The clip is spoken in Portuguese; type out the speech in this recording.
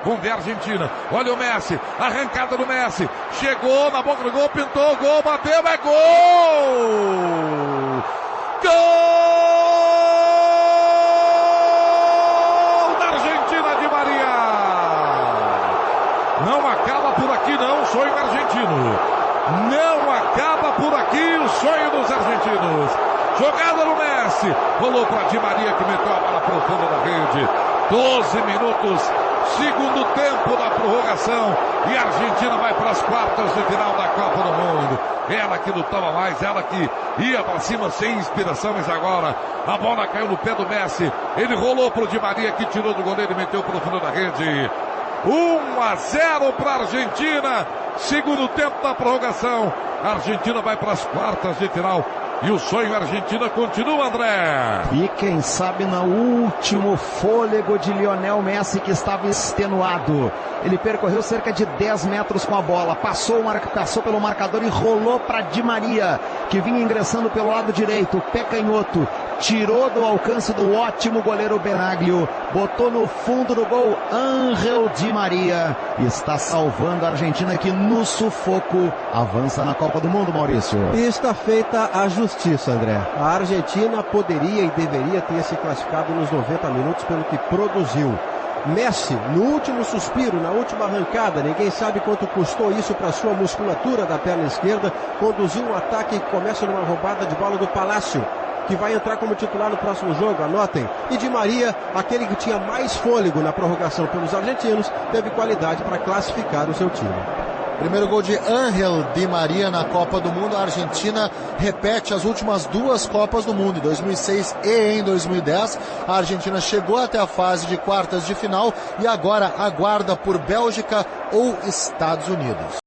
Vamos ver a Argentina, olha o Messi, arrancada do Messi, chegou na boca do gol, pintou o gol, bateu, é gol! Gol da Argentina, Di Maria! Não acaba por aqui não, o sonho argentino. Não acaba por aqui o sonho dos argentinos. Jogada no Messi, rolou para Di Maria que meteu a bola pro fundo da rede. 12 minutos, segundo tempo da prorrogação, e a Argentina vai para as quartas de final da Copa do Mundo. Ela que lutava mais, ela que ia para cima sem inspiração, mas agora a bola caiu no pé do Messi. Ele rolou pro Di Maria que tirou do goleiro e meteu pro fundo da rede. 1-0 para a Argentina, segundo tempo da prorrogação. A Argentina vai para as quartas de final. E o sonho argentino continua, André. E quem sabe no último fôlego de Lionel Messi, que estava extenuado. Ele percorreu cerca de 10 metros com a bola, passou pelo marcador e rolou para Di Maria, que vinha ingressando pelo lado direito, pé canhoto, tirou do alcance do ótimo goleiro Benaglio, botou no fundo do gol Ángel Di Maria. Está salvando a Argentina, que no sufoco avança na Copa do Mundo, Maurício. E está feita a justiça, André. A Argentina poderia e deveria ter se classificado nos 90 minutos pelo que produziu. Messi, no último suspiro, na última arrancada, ninguém sabe quanto custou isso para sua musculatura da perna esquerda, conduziu um ataque que começa numa roubada de bola do Palácio, que vai entrar como titular no próximo jogo, anotem. E Di Maria, aquele que tinha mais fôlego na prorrogação pelos argentinos, teve qualidade para classificar o seu time. Primeiro gol de Ángel Di Maria na Copa do Mundo. A Argentina repete as últimas duas Copas do Mundo, em 2006 e em 2010. A Argentina chegou até a fase de quartas de final e agora aguarda por Bélgica ou Estados Unidos.